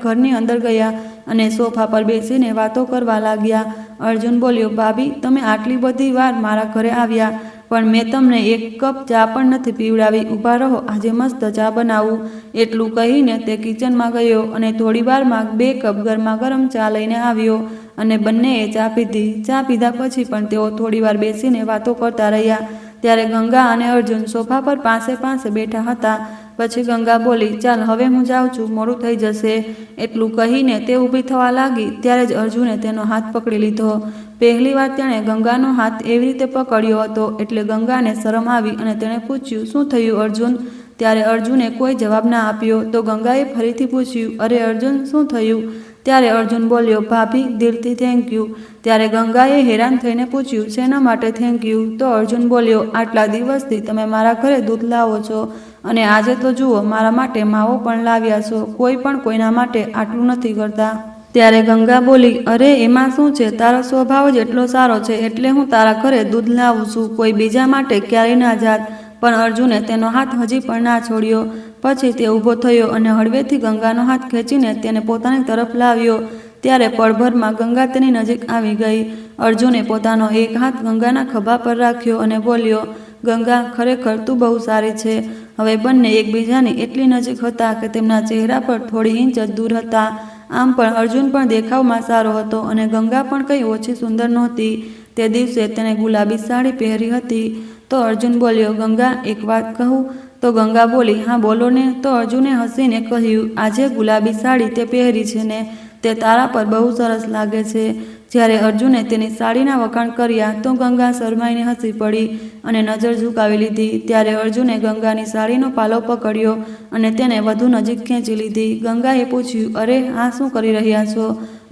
ઘરની અંદર ગયા અને સોફા પર બેસીને વાતો કરવા લાગ્યા. અર્જુન બોલ્યો, ભાભી, તમે આટલી બધી વાર મારા ઘરે આવ્યા, પણ મેં તમને 1 કપ ચા પણ નથી પીવડાવી. ઊભા રહો, આજે મસ્ત ચા બનાવું. એટલું કહીને તે કિચનમાં ગયો અને થોડી વારમાં 2 કપ ગરમા ગરમ ચા લઈને આવ્યો અને બંનેએ ચા પીધી. ચા પીધા પછી પણ તેઓ થોડી વાર બેસીને વાતો કરતા રહ્યા. ત્યારે ગંગા અને અર્જુન સોફા પર પાસે બેઠા હતા. પછી ગંગા બોલી, ચાલ હવે હું જાઉં છું, મોડું થઈ જશે. એટલું કહીને તે ઊભી થવા લાગી ત્યારે જ અર્જુને તેનો હાથ પકડી લીધો. પહેલી વાર તેણે ગંગાનો હાથ એવી રીતે પકડ્યો હતો એટલે ગંગાને શરમ આવી અને તેણે પૂછ્યું, શું થયું અર્જુન? ત્યારે અર્જુને કોઈ જવાબ ના આપ્યો. તો ગંગાએ ફરીથી પૂછ્યું, અરે અર્જુન, શું થયું? ત્યારે અર્જુન બોલ્યો, ભાભી, દિલથી થેન્ક યુ. ત્યારે ગંગાએ હેરાન થઈને પૂછ્યું, શેના માટે થેન્ક યુ? તો અર્જુન બોલ્યો, આટલા દિવસથી તમે મારા ઘરે દૂધ લાવો છો અને આજે તો જુઓ, મારા માટે માવો પણ લાવ્યા છો. કોઈ પણ કોઈના માટે આટલું નથી કરતા. ત્યારે ગંગા બોલી, અરે એમાં શું છે, તારો સ્વભાવ જ એટલો સારો છે એટલે હું તારા ઘરે દૂધ લાવું છું, કોઈ બીજા માટે ક્યારેય ના જાત. પણ અર્જુને તેનો હાથ હજી પણ ના છોડ્યો. પછી તે ઊભો થયો અને હળવેથી ગંગાનો હાથ ખેંચીને તેને પોતાની તરફ લાવ્યો. ત્યારે પળભરમાં ગંગા તેની નજીક આવી ગઈ. અર્જુને પોતાનો એક હાથ ગંગાના ખભા પર રાખ્યો અને બોલ્યો, ગંગા, ખરેખર તું બહુ સારી છે. હવે બંને એકબીજાની એટલી નજીક હતા કે તેમના ચહેરા પર થોડી ઇંચ જ દૂર હતા. આમ પણ અર્જુન પણ દેખાવમાં સારો હતો અને ગંગા પણ કંઈ ઓછી સુંદર નહોતી. તે દિવસે તેણે ગુલાબી સાડી પહેરી હતી. તો અર્જુન બોલ્યો, ગંગા, એક વાત કહું? તો ગંગા બોલી, હા બોલો ને. તો અર્જુને હસીને કહ્યું, આજે ગુલાબી સાડી તે પહેરી છે ને, તે તારા પર બહુ સરસ લાગે છે. જ્યારે અર્જુને તેની સાડીના વખાણ કર્યા તો ગંગા શરમાઈને હસી પડી અને નજર ઝુકાવી લીધી. ત્યારે અર્જુને ગંગાની સાડીનો પાલો પકડ્યો અને તેને વધુ નજીક ખેંચી લીધી. ગંગાએ પૂછ્યું, અરે આ શું કરી રહ્યા છો?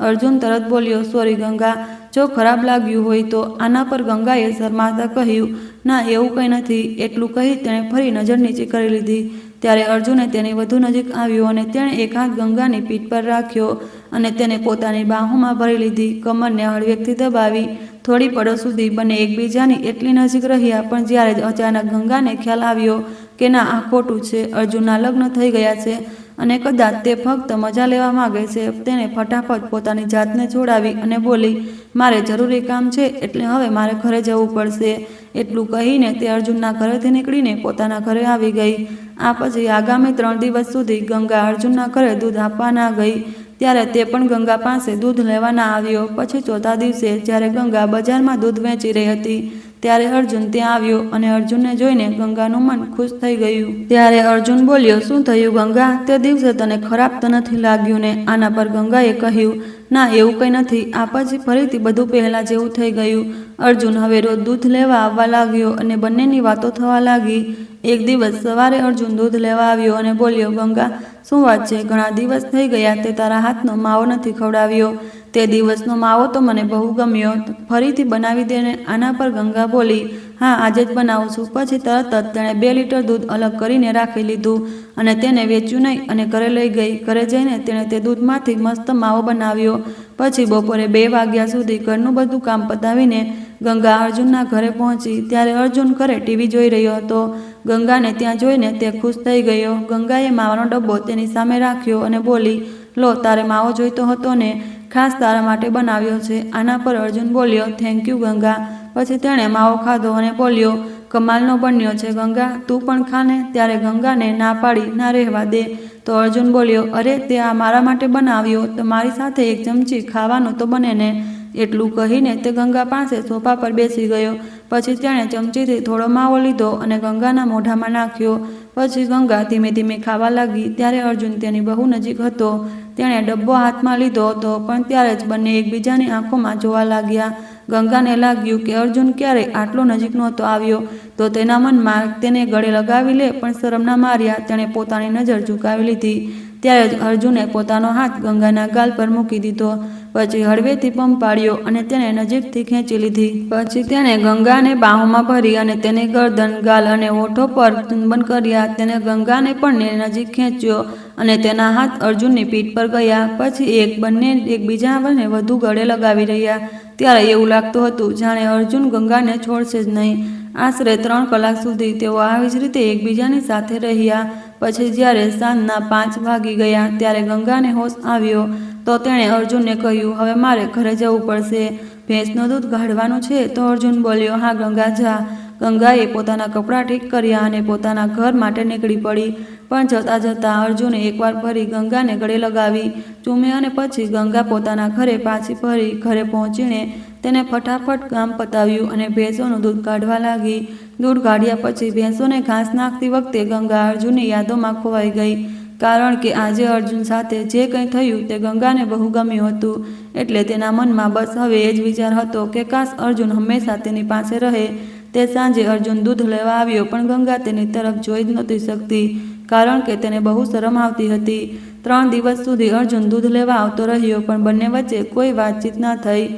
અર્જુન તરત બોલ્યો, સોરી ગંગા, જો ખરાબ લાગ્યું હોય તો. આના પર ગંગાએ શરમાતા કહ્યું, ના, એવું કંઈ નથી. એટલું કહી તેણે ફરી નજર નીચે કરી લીધી. ત્યારે અર્જુને તેની વધુ નજીક આવ્યો અને તેણે એક હાથ ગંગાની પીઠ પર રાખ્યો અને તેને પોતાની બાહોમાં ભરી લીધી. કમરને હળવેકથી દબાવી થોડી પળો સુધી બંને એકબીજાની એટલી નજીક રહ્યા, પણ જ્યારે જ અચાનક ગંગાને ખ્યાલ આવ્યો કે ના, આ ખોટું છે. અર્જુનના લગ્ન થઈ ગયા છે અને કદાચ તે ફક્ત મજા લેવા માંગે છે. તેણે ફટાફટ પોતાની જાતને છોડાવી અને બોલી, મારે જરૂરી કામ છે, એટલે હવે મારે ઘરે જવું પડશે. એટલું કહીને તે અર્જુનના ઘરેથી નીકળીને પોતાના ઘરે આવી ગઈ. આ પછી આગામી 3 દિવસ સુધી ગંગા અર્જુનના ઘરે દૂધ આપવા ના ગઈ. ત્યારે તે પણ ગંગા પાસે દૂધ લેવા ના આવ્યો. પછી ચોથા દિવસે જ્યારે ગંગા બજારમાં દૂધ વેચી રહી હતી, ત્યારે અર્જુન ત્યાં આવ્યો અને અર્જુનને જોઈને ગંગાનું મન ખુશ થઈ ગયું. ત્યારે અર્જુન બોલ્યો, શું થયું ગંગા? તે દિવસે તને ખરાબ તો નથી લાગ્યું ને? આના પર ગંગાએ કહ્યું, ના, એવું કંઈ નથી. આ પછી ફરીથી બધું પહેલા જેવું થઈ ગયું. અર્જુન હવે રોજ દૂધ લેવા આવવા લાગ્યો અને બંનેની વાતો થવા લાગી. એક દિવસ સવારે અર્જુન દૂધ લેવા આવ્યો અને બોલ્યો, ગંગા, શું વાત છે? ઘણા દિવસ થઈ ગયા તે તારા હાથનો માવો નથી ખવડાવ્યો. તે દિવસનો માવો તો મને બહુ ગમ્યો, ફરીથી બનાવી દેને. આના પર ગંગા બોલી, હા, આજે જ બનાવું છું. પછી તરત જ તેણે 2 લીટર દૂધ અલગ કરીને રાખી લીધું અને તેને વેચ્યું નહીં અને ઘરે લઈ ગઈ. ઘરે જઈને તેણે તે દૂધમાંથી મસ્ત માવો બનાવ્યો. પછી બપોરે 2 વાગ્યા સુધી ઘરનું બધું કામ પતાવીને ગંગા અર્જુનના ઘરે પહોંચી. ત્યારે અર્જુન ઘરે ટીવી જોઈ રહ્યો હતો. ગંગાને ત્યાં જોઈને તે ખુશ થઈ ગયો. ગંગાએ માવાનો ડબ્બો તેની સામે રાખ્યો અને બોલી, લો, તારે માવો જોઈતો હતો ને? ખાસ તારા માટે બનાવ્યો છે. આના પર અર્જુન બોલ્યો, થેન્ક યુ ગંગા. પછી તેણે માવો ખાધો અને બોલ્યો, કમાલનો બન્યો છે ગંગા, તું પણ ખાને. ત્યારે ગંગાને ના પાડી, ના, રહેવા દે. તો અર્જુન બોલ્યો, અરે, તે આ મારા માટે બનાવ્યો તો મારી સાથે 1 ચમચી ખાવાનું તો બને ને? એટલું કહીને તે ગંગા પાસે સોફા પર બેસી ગયો. પછી તેણે ચમચીથી થોડો માવો લીધો અને ગંગાના મોઢામાં નાખ્યો. પછી ગંગા ધીમે ધીમે ખાવા લાગી. ત્યારે અર્જુન તેની બહુ નજીક હતો. તેણે ડબ્બો હાથમાં લીધો હતો, પણ ત્યારે જ બંને એકબીજાની આંખોમાં જોવા લાગ્યા. ગંગાને લાગ્યું કે અર્જુન ક્યારેય આટલો નજીક નહોતો આવ્યો, તો તેના મનમાં તેને ગળે લગાવી લે, પણ શરમના માર્યા તેણે પોતાની નજર ઝુકાવી લીધી. ત્યારે જ અર્જુને પોતાનો હાથ ગંગાના ગાલ પર મૂકી દીધો. પછી હળવેથી પંપાળ્યો અને તેને નજીકથી ખેંચી લીધી. પછી તેણે ગંગાને બાહોમાં ભરી અને તેની ગરદન, ગાલ અને હોઠો પર ચુંબન કર્યા. તેને ગંગાને પણ નજીક ખેંચ્યો અને તેના હાથ અર્જુનની પીઠ પર ગયા. પછી બંને એકબીજાને વધુ ગળે લગાવી રહ્યા. ત્યારે એવું લાગતું હતું જાણે અર્જુન ગંગાને છોડશે જ નહીં. આશરે 3 કલાક સુધી તેઓ આવી જ રીતે એકબીજાની સાથે રહ્યા. પછી જ્યારે સાંજના 5 વાગી ગયા ત્યારે ગંગાને હોશ આવ્યો. તો તેણે અર્જુનને કહ્યું, હવે મારે ઘરે જવું પડશે, ભેંસનું દૂધ કાઢવાનું છે. તો અર્જુન બોલ્યો, હા ગંગા, જા. ગંગાએ પોતાના કપડાં ઠીક કર્યા અને પોતાના ઘર માટે નીકળી પડી. પણ જતાં જતાં અર્જુને એકવાર ફરી ગંગાને ગળે લગાવી, ચૂમી અને પછી ગંગા પોતાના ઘરે પાછી ફરી. ઘરે પહોંચીને તેને ફટાફટ કામ પતાવ્યું અને ભેંસોનું દૂધ કાઢવા લાગી. દૂધ કાઢ્યા પછી ભેંસોને ઘાસ નાખતી વખતે ગંગા અર્જુનની યાદોમાં ખોવાઈ ગઈ. કારણ કે આજે અર્જુન સાથે જે કંઈ થયું તે ગંગાને બહુ ગમ્યું હતું. એટલે તેના મનમાં બસ હવે એ જ વિચાર હતો કે કાશ અર્જુન હંમેશા તેની પાસે રહે. તે સાંજે અર્જુન દૂધ લેવા આવ્યો, પણ ગંગા તેની તરફ જોઈ જ નહોતી શકતી, કારણ કે તેને બહુ શરમ આવતી હતી. 3 દિવસ સુધી અર્જુન દૂધ લેવા આવતો રહ્યો, પણ બંને વચ્ચે કોઈ વાતચીત ના થઈ.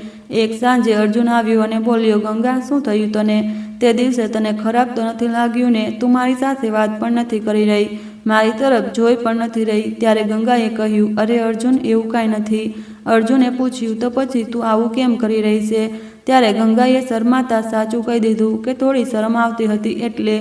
એક સાંજે અર્જુન આવ્યો અને બોલ્યો, ગંગા, શું થયું તને? તે દિવસે તને ખરાબ તો નથી લાગ્યું ને? તું મારી સાથે વાત પણ નથી કરી રહી, મારી તરફ જોઈ પણ નથી રહી. ત્યારે ગંગાએ કહ્યું, અરે અર્જુન, એવું કાંઈ નથી. અર્જુને પૂછ્યું, તો પછી તું આવું કેમ કરી રહી છે? ત્યારે ગંગાએ શરમાતા સાચું કહી દીધું કે થોડી શરમ આવતી હતી એટલે.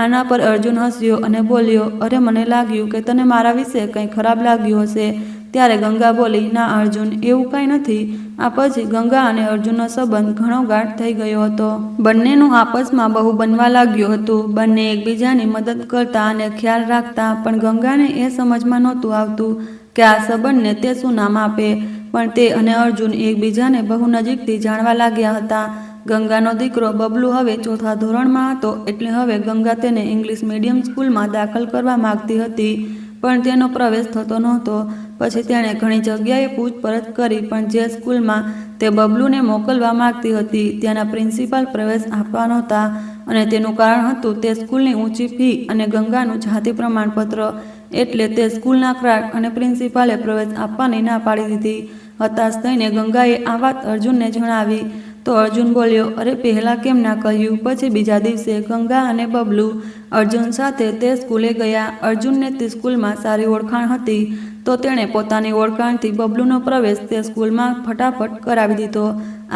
આના પર અર્જુન હસ્યો અને બોલ્યો, અરે, મને લાગ્યું કે તને મારા વિશે કંઈ ખરાબ લાગ્યું હશે. ત્યારે ગંગા બોલી, ના અર્જુન, એવું કાંઈ નથી. આ પછી ગંગા અને અર્જુનનો સંબંધ ઘણો ગાઢ થઈ ગયો હતો. બંનેનું આપસમાં બહુ બનવા લાગ્યું હતું. બંને એકબીજાની મદદ કરતા અને ખ્યાલ રાખતા. પણ ગંગાને એ સમજમાં નહોતું આવતું કે આ સંબંધને તે શું નામ આપે. પણ તે અને અર્જુન એકબીજાને બહુ નજીકથી જાણવા લાગ્યા હતા. ગંગાનો દીકરો બબલુ હવે 4થા ધોરણમાં હતો, એટલે હવે ગંગા તેને ઇંગ્લિશ મીડિયમ સ્કૂલમાં દાખલ કરવા માગતી હતી, પણ તેનો પ્રવેશ થતો નહોતો. પછી તેણે ઘણી જગ્યાએ પૂછપરછ કરી, પણ જે સ્કૂલમાં તે બબલુને મોકલવા માગતી હતી ત્યાંના પ્રિન્સિપાલ પ્રવેશ આપવા નહોતા. અને તેનું કારણ હતું તે સ્કૂલની ઊંચી ફી અને ગંગાનું જાતિ પ્રમાણપત્ર. એટલે તે સ્કૂલના ક્લાર્ક અને પ્રિન્સિપાલે પ્રવેશ આપવાની ના પાડી દીધી. હતાશ થઈને ગંગાએ આ વાત અર્જુનને જણાવી. તો તો અર્જુન બોલ્યો, અરે પહેલાં કેમ ના કહ્યું? પછી બીજા દિવસે ગંગા અને બબલુ અર્જુન સાથે તે સ્કૂલે ગયા. અર્જુનને તે સ્કૂલમાં સારી ઓળખાણ હતી તો તેણે પોતાની ઓળખાણથી બબલુનો પ્રવેશ તે સ્કૂલમાં ફટાફટ કરાવી દીધો.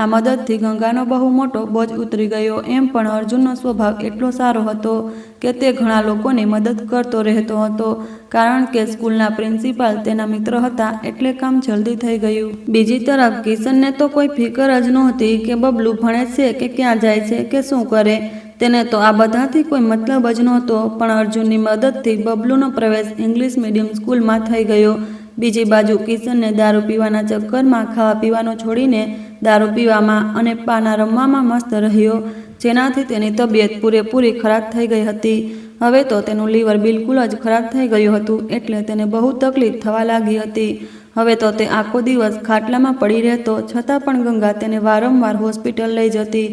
આ મદદથી ગંગાનો બહુ મોટો બોજ ઉતરી ગયો. એમ પણ અર્જુનનો સ્વભાવ એટલો સારો હતો કે તે ઘણા લોકોની મદદ કરતો રહેતો હતો. કારણ કે સ્કૂલના પ્રિન્સિપાલ તેના મિત્ર હતા એટલે કામ જલ્દી થઈ ગયું. બીજી તરફ કિશનને તો કોઈ ફિકર જ નહોતી કે બબલુ ભણે છે કે ક્યાં જાય છે કે શું કરે. તેને તો આ બધાથી કોઈ મતલબ જ નહોતો. પણ અર્જુનની મદદથી બબલુનો પ્રવેશ ઇંગ્લિશ મીડિયમ સ્કૂલમાં થઈ ગયો. બીજી બાજુ કિશનને દારૂ પીવાના ચક્કરમાં ખાવા પીવાનું છોડીને દારૂ પીવામાં અને પાના રમવામાં મસ્ત રહ્યો, જેનાથી તેની તબિયત પૂરેપૂરી ખરાબ થઈ ગઈ હતી. હવે તો તેનું લીવર બિલકુલ જ ખરાબ થઈ ગયું હતું એટલે તેને બહુ તકલીફ થવા લાગી હતી. હવે તો તે આખો દિવસ ખાટલામાં પડી રહેતો, છતાં પણ ગંગા તેને વારંવાર હોસ્પિટલ લઈ જતી.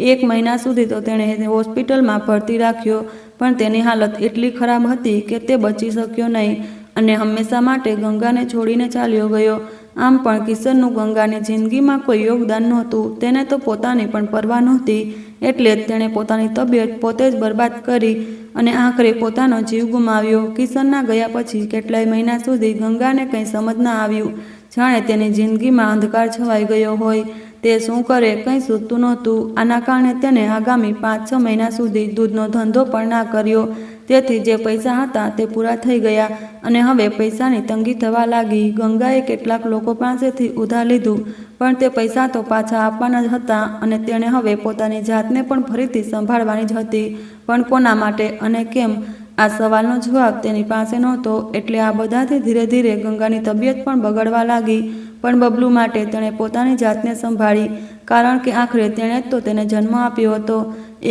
1 મહિના સુધી તો તેણે હોસ્પિટલમાં ભરતી રાખ્યો, પણ તેની હાલત એટલી ખરાબ હતી કે તે બચી શક્યો નહીં અને હંમેશા માટે ગંગાને છોડીને ચાલ્યો ગયો. આમ પણ કિશનનું ગંગાની જિંદગીમાં કોઈ યોગદાન નહોતું. તેને તો પોતાની પણ પરવા નહોતી, એટલે જ તેણે પોતાની તબિયત પોતે જ બરબાદ કરી અને આખરે પોતાનો જીવ ગુમાવ્યો. કિશનના ગયા પછી કેટલાય મહિના સુધી ગંગાને કંઈ સમજ ના આવ્યું. જાણે તેની જિંદગીમાં અંધકાર છવાઈ ગયો હોય. તે શું કરે કંઈ સૂઝતું નહોતું. આના કારણે તેને આગામી 5-6 મહિના સુધી દૂધનો ધંધો પણ ના કર્યો. તેથી જે પૈસા હતા તે પૂરા થઈ ગયા અને હવે પૈસાની તંગી થવા લાગી. ગંગાએ કેટલાક લોકો પાસેથી ઉધાર લીધું, પણ તે પૈસા તો પાછા આપવાના જ હતા અને તેણે હવે પોતાની જાતને પણ ફરીથી સંભાળવાની જ હતી. પણ કોના માટે અને કેમ? આ સવાલનો જવાબ તેની પાસે નહોતો. એટલે આ બધાથી ધીરે ધીરે ગંગાની તબિયત પણ બગડવા લાગી. પણ બબલુ માટે તેણે પોતાની જાતને સંભાળી, કારણ કે આખરે તેણે જ તો તેને જન્મ આપ્યો હતો.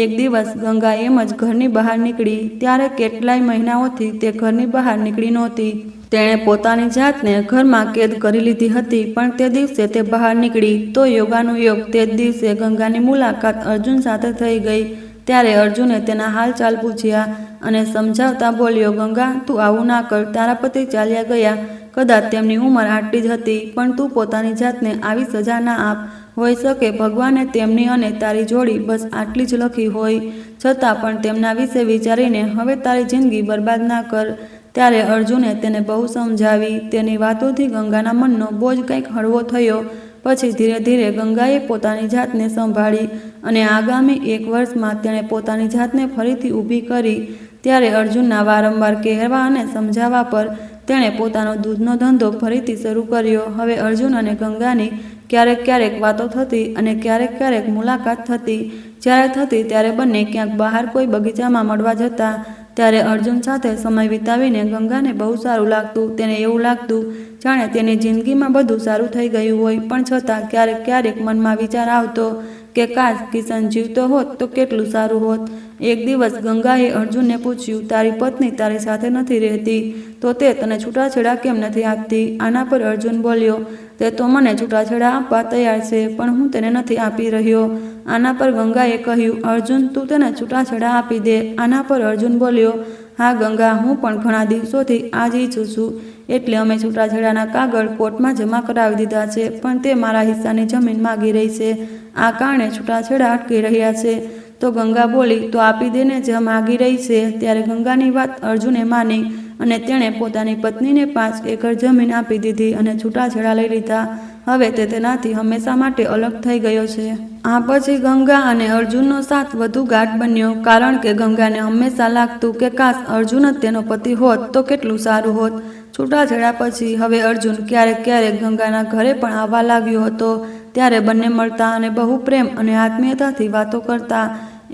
એક દિવસ ગંગા એમ જ ઘરની બહાર નીકળી. ત્યારે કેટલાય મહિનાઓથી તે ઘરની બહાર નીકળી નહોતી. તેણે પોતાની જાતને ઘરમાં કેદ કરી લીધી હતી. પણ તે દિવસે તે બહાર નીકળી તો યોગાનુયોગ તે જ દિવસે ગંગાની મુલાકાત અર્જુન સાથે થઈ ગઈ. ત્યારે અર્જુને તેના હાલચાલ પૂછ્યા અને સમજાવતા બોલ્યો, ગંગા તું આવું ના કર. તારા પતિ ચાલ્યા ગયા. કદાચ તેમની ઉંમર આટલી જ હતી, પણ તું પોતાની જાતને આવી સજા ના આપ. હોઈ શકે ભગવાને તેમની અને તારી જોડી બસ આટલી જ લખી હોય, છતાં પણ તેમના વિશે વિચારીને હવે તારી જિંદગી બરબાદ ના કર. ત્યારે અર્જુને તેને બહુ સમજાવી. તેની વાતોથી ગંગાના મનનો બોજ કંઈક હળવો થયો. પછી ધીરે ધીરે ગંગાએ પોતાની જાતને સંભાળી અને આગામી 1 વર્ષમાં તેણે પોતાની જાતને ફરીથી ઊભી કરી. ત્યારે અર્જુનના વારંવાર કહેવા અને સમજાવવા પર તેણે પોતાનો દૂધનો ધંધો ફરીથી શરૂ કર્યો. હવે અર્જુન અને ગંગાની ક્યારેક ક્યારેક વાતો થતી અને ક્યારેક ક્યારેક મુલાકાત થતી. જ્યારે થતી ત્યારે બંને ક્યાંક બહાર કોઈ બગીચામાં મળવા જતા. ત્યારે અર્જુન સાથે સમય વિતાવીને ગંગાને બહુ સારું લાગતું. તેને એવું લાગતું જાણે તેની જિંદગીમાં બધું સારું થઈ ગયું હોય. પણ છતાં ક્યારેક ક્યારેક મનમાં વિચાર આવતો કે કાશ કિશન જીવતો હોત તો કેટલું સારું હોત. એક દિવસ ગંગાએ અર્જુનને પૂછ્યું, તારી પત્ની તારી સાથે નથી રહેતી તો તે તને છૂટાછેડા કેમ નથી આપતી? આના પર અર્જુન બોલ્યો, તે તો મને છૂટાછેડા આપવા તૈયાર છે, પણ હું તેને નથી આપી રહ્યો. આના પર ગંગાએ કહ્યું, અર્જુન તું તેને છૂટાછેડા આપી દે. આના પર અર્જુન બોલ્યો, હા ગંગા, હું પણ ઘણા દિવસોથી આ જ ઈચ્છું છું. એટલે અમે છૂટાછેડાના કાગળ કોર્ટમાં જમા કરાવી દીધા છે, પણ તે મારા હિસ્સાની જમીન માગી રહી છે. આ કારણે છૂટાછેડા અટકી રહ્યા છે. તો ગંગા બોલી, તો આપી દેને જે માગી રહી છે. ત્યારે ગંગાની વાત અર્જુને માની અને તેણે પોતાની પત્નીને 5 એકર જમીન આપી દીધી અને છૂટાછેડા લઈ લીધા. હવે તે તેનાથી હંમેશા માટે અલગ થઈ ગયો છે. આ પછી ગંગા અને અર્જુનનો સાથ વધુ ગાઢ બન્યો, કારણ કે ગંગાને હંમેશા લાગતું કે કાશ અર્જુન જ તેનો પતિ હોત તો કેટલું સારું હોત. છૂટાછેડા પછી હવે અર્જુન ક્યારેક ક્યારેક ગંગાના ઘરે પણ આવવા લાગ્યો હતો. ત્યારે બંને મળતા અને બહુ પ્રેમ અને આત્મીયતાથી વાતો કરતા.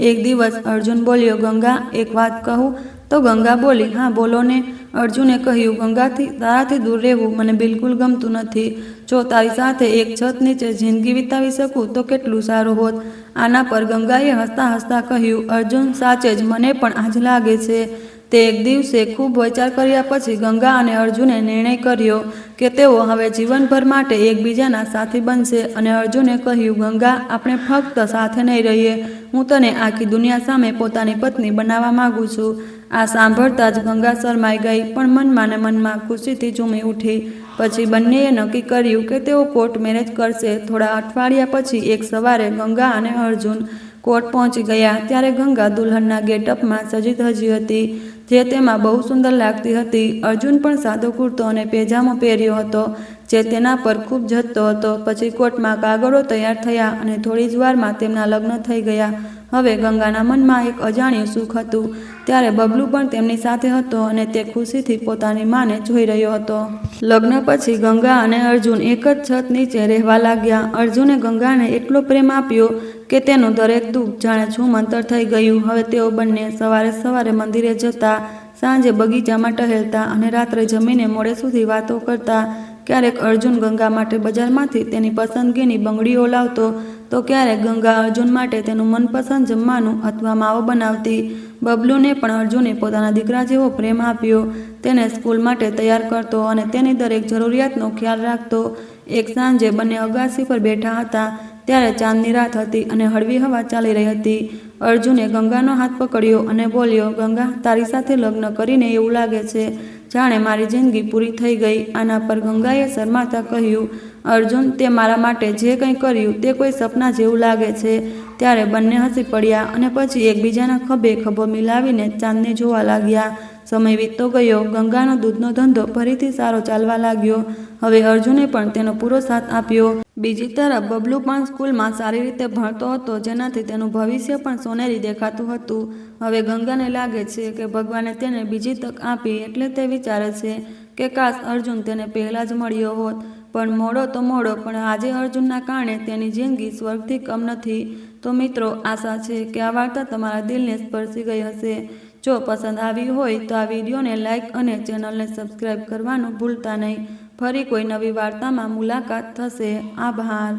એક દિવસ અર્જુન બોલ્યો, ગંગા એક વાત કહું? તો ગંગા બોલી, હા બોલો ને. અર્જુને કહ્યું, ગંગાથી તારાથી દૂર રહેવું મને બિલકુલ ગમતું નથી. જો તારી સાથે એક છત નીચે જિંદગી વિતાવી શકું તો કેટલું સારું હોત. આના પર ગંગાએ હસતા હસતા કહ્યું, અર્જુન સાચે જ મને પણ આજ લાગે છે. તે એક દિવસે ખૂબ વિચાર કર્યા પછી ગંગા અને અર્જુને નિર્ણય કર્યો કે તેઓ હવે જીવનભર માટે એકબીજાના સાથી બનશે અને અર્જુને કહ્યું, ગંગા, આપણે ફક્ત સાથે નહીં રહીએ, હું તને આખી દુનિયા સામે પોતાની પત્ની બનાવવા માંગુ છું. આ સાંભળતા જ ગંગા શરમાઈ ગઈ, પણ મનમાં ને મનમાં ખુશીથી ઝૂમી ઉઠી. પછી બંનેએ નક્કી કર્યું કે તેઓ કોર્ટ મેરેજ કરશે. થોડા અઠવાડિયા પછી એક સવારે ગંગા અને અર્જુન કોર્ટ પહોંચી ગયા. ત્યારે ગંગા દુલ્હનના ગેટઅપમાં સજી ધજી હતી, જે તેમાં બહુ સુંદર લાગતી હતી. અર્જુન પણ સાદો કુર્તો અને પેજામો પહેર્યો હતો, જે તેના પર ખૂબ જચતો હતો. પછી કોર્ટમાં કાગળો તૈયાર થયા અને થોડી જ વારમાં તેમના લગ્ન થઈ ગયા. હવે ગંગાના મનમાં એક અજાણ્યું સુખ હતું. ત્યારે બબલુ પણ તેમની સાથે હતો અને તે ખુશીથી પોતાની માને જોઈ રહ્યો હતો. લગ્ન પછી ગંગા અને અર્જુન એક જ છત નીચે રહેવા લાગ્યા. અર્જુને ગંગાને એટલો પ્રેમ આપ્યો કે તેનું દરેક દુઃખ જાણે છૂમંતર થઈ ગયું. હવે તેઓ બંને સવારે સવારે મંદિરે જતા, સાંજે બગીચામાં ટહેલતા અને રાત્રે જમીને મોડે સુધી વાતો કરતા. ક્યારેક અર્જુન ગંગા માટે બજારમાંથી તેની પસંદગીની બંગડીઓ લાવતો, તો ક્યારેક ગંગા અર્જુન માટે તેનું મનપસંદ જમવાનું અથવા માવો બનાવતી. બબલુને પણ અર્જુને પોતાના દીકરા જેવો પ્રેમ આપ્યો. તેને સ્કૂલ માટે તૈયાર કરતો અને તેની દરેક જરૂરિયાતનો ખ્યાલ રાખતો. એક સાંજે બંને અગાસી પર બેઠા હતા. ત્યારે ચાંદની રાત હતી અને હળવી હવા ચાલી રહી હતી. અર્જુને ગંગાનો હાથ પકડ્યો અને બોલ્યો, ગંગા, તારી સાથે લગ્ન કરીને એવું લાગે છે જાણે મારી જિંદગી પૂરી થઈ ગઈ. આના પર ગંગાએ શરમાતા કહ્યું, અર્જુન, તે મારા માટે જે કંઈ કર્યું તે કોઈ સપના જેવું લાગે છે. ત્યારે બંને હસી પડ્યા અને પછી એકબીજાના ખભે ખભો મિલાવીને ચાંદને જોવા લાગ્યા. સમય વીતતો ગયો. ગંગાનો દૂધનો ધંધો ફરીથી સારો ચાલવા લાગ્યો. હવે અર્જુને પણ તેનો પૂરો સાથ આપ્યો. બીજી તરફ બબલુ પણ સ્કૂલમાં સારી રીતે ભણતો હતો, જેનાથી તેનું ભવિષ્ય પણ સોનેરી દેખાતું હતું. હવે ગંગાને લાગે છે કે ભગવાને તેને બીજી તક આપી, એટલે તે વિચારે છે કે કાશ અર્જુન તેને પહેલાં જ મળ્યો હોત. પણ મોડો તો મોડો, પણ આજે અર્જુનના કારણે તેની જિંદગી સ્વર્ગથી કમ નથી. તો મિત્રો, આશા છે કે આ વાર્તા તમારા દિલને સ્પર્શી ગઈ હશે. જો પસંદ આવી હોય તો આ વિડીયોને લાઇક અને ચેનલને સબસ્ક્રાઈબ કરવાનું ભૂલતા નહીં. ફરી કોઈ નવી વાર્તામાં મુલાકાત થશે. આભાર.